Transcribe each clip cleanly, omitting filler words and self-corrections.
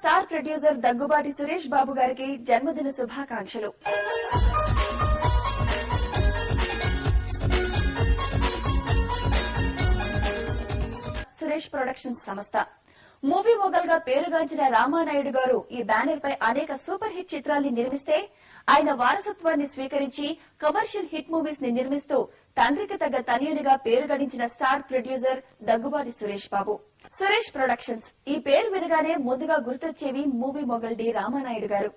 Star producer Daggubati Suresh Babu గారికి జన్మదిన శుభాకాంక్షలు. సురేష్ ప్రొడక్షన్స్ సంస్థ మూవీ మొగల్ గా పేరుగాంచిన రామానాయుడు గారు ఈ బ్యానర్ పై అనేక సూపర్ హిట్ చిత్రాల్ని నిర్మిస్తే ఆయన వారసత్వాన్ని స్వీకరించి కమర్షియల్ హిట్ మూవీస్ ని నిర్మిస్తూ తండ్రికి తగ్గ తనయునిగా పేరు గడించిన star producer Daggubati Suresh Babu. Suresh productions ఈ పేరు వినగానే ముందుగా గుర్తొచ్చేవి మూవీ మొగల్ డి రామానాయుడు గారు.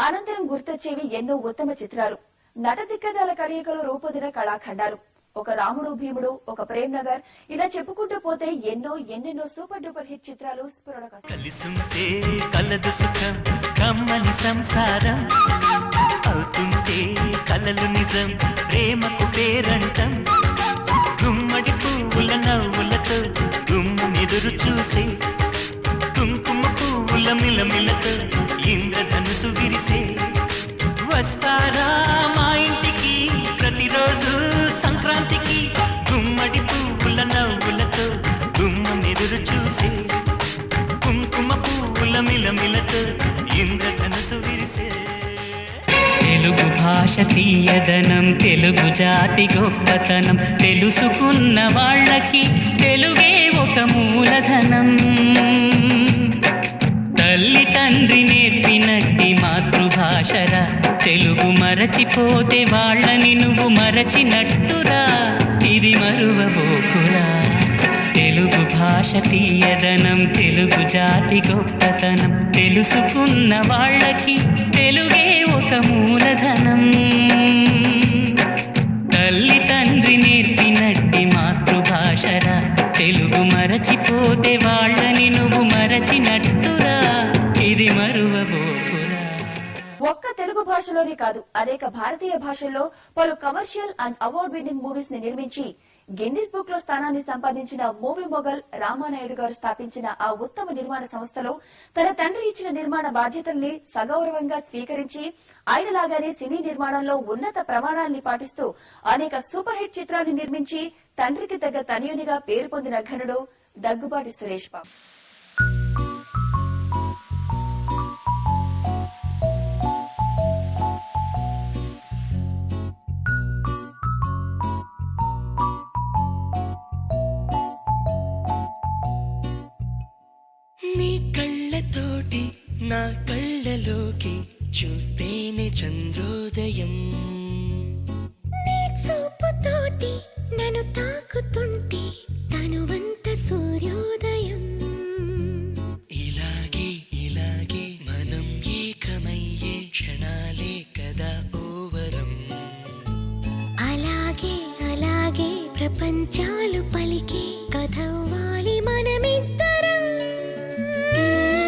అనంతరం గుర్తొచ్చేవి ఎన్నో ఉత్తమ చిత్రాలు, నట దిగ్గజాల కలయికలో రూపొందిన కళాఖండాలు, ఒక రాముడు భీముడు, ఒక ప్రేమ్ నగర్, ఇలా చెప్పుకుంటూ పోతే ఎన్నెన్నో సూపర్ డూపర్ హిట్ చిత్రాలు కలిసుంటే కలదు సుఖం కమ్మని సంసారం అవుతుంటే కలలు నిజం ప్రేమకు పేరంటం గుమ్మడి పువ్వుల నవ్వులతో గుమ్మెదురు చూసే కుంకుమ పువ్వుల మిలమిలతో ఇంద్రధనుసు విరిసే వస్తారా మా ఇంటికి ప్రతిరోజు సంక్రాంతికి గుమ్మడి పువ్వుల నవ్వులతో గుమ్మెదురు చూసే కుంకుమ పువ్వుల మిలమిలతో ఇంద్రధనుసు విరిసే. తెలుగు భాష తీయదనం తెలుగు జాతి గొప్పతనం తెలుసుకున్న వాళ్ళకి తెలుగే ఒక మూలధనం. తల్లి తండ్రి నేర్పినట్టి మాతృభాషరా తెలుగు మరచిపోతే వాళ్ళని నువ్వు మరచినట్టురా ఇది మరువబోకురా. తెలుగు భాష తీయదనం తెలుగు జాతి గొప్పతనం తెలుసుకున్న వాళ్ళకి తెలుగే ఒక మూలధనం. తల్లి తండ్రి నేర్పినట్టి మాతృభాషరా తెలుగు మరచిపోతే వాళ్ళని నువ్వు మరచినట్టురా ఇది మరువబోకురా. ఒక్క తెలుగు భాషలోనే కాదు అనేక భారతీయ భాషల్లో పలు commercial and award winning movies ని నిర్మించి గిన్నిస్ బుక్ లో స్థానాన్ని సంపాదించిన మూవీ మొగల్ రామానాయుడు గారు స్థాపించిన ఆ ఉత్తమ నిర్మాణ సంస్థలో తన తండ్రి ఇచ్చిన నిర్మాణ బాధ్యతల్ని సగౌరవంగా స్వీకరించి ఆయనలాగానే సినీ నిర్మాణంలో ఉన్నత ప్రమాణాల్ని పాటిస్తూ అనేక సూపర్ హిట్ చిత్రాన్ని నిర్మించి తండ్రికి తగ్గ తనయునిగా పేరు పొందిన ఘనుడు దగ్గుబాటి సురేష్ బాబు. నీ కళ్ళతోటి నా కళ్ళలోకి చూస్తేనే చంద్రోదయం, నీ చూపుతోటి నన్ను తాకుతుంటే తనువంత సూర్యోదయం. ఇలాగే ఇలాగే మనం ఏకమయ్యే క్షణాలే కదా ఓవరం. అలాగే అలాగే ప్రపంచాలు పలికే కథవ్వాలి మనమిద్దరం.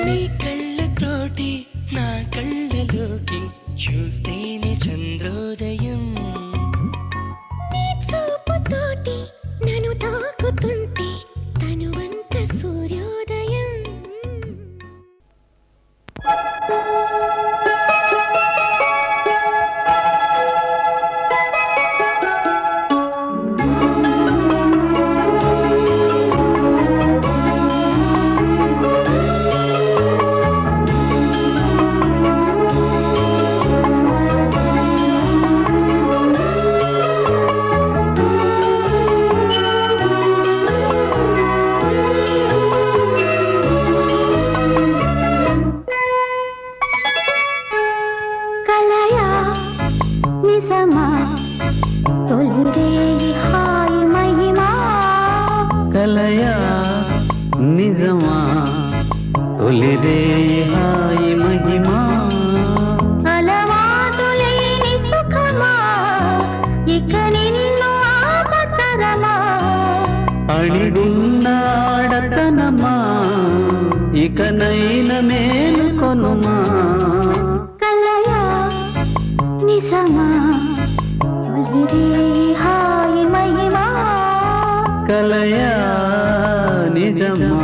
నీ కళ్ళతోటి నా కళ్ళలోకి చూస్తేనే చంద్రోదయం, నీ చూపుతోటి నన్ను తాకుతుంటే తనువంత సూర్యోదయం. కలయా నిజమా తొలిరే హాయి మహిమా అలవాటులేని సుఖమా ఇక నిన్ను ఆపతరమా అడిగున్న ఆడతనమా ఇకనైన మేలుకొనుమా కలయా నిజమా తొలిరే హాయి మహిమా కలయా నిజమా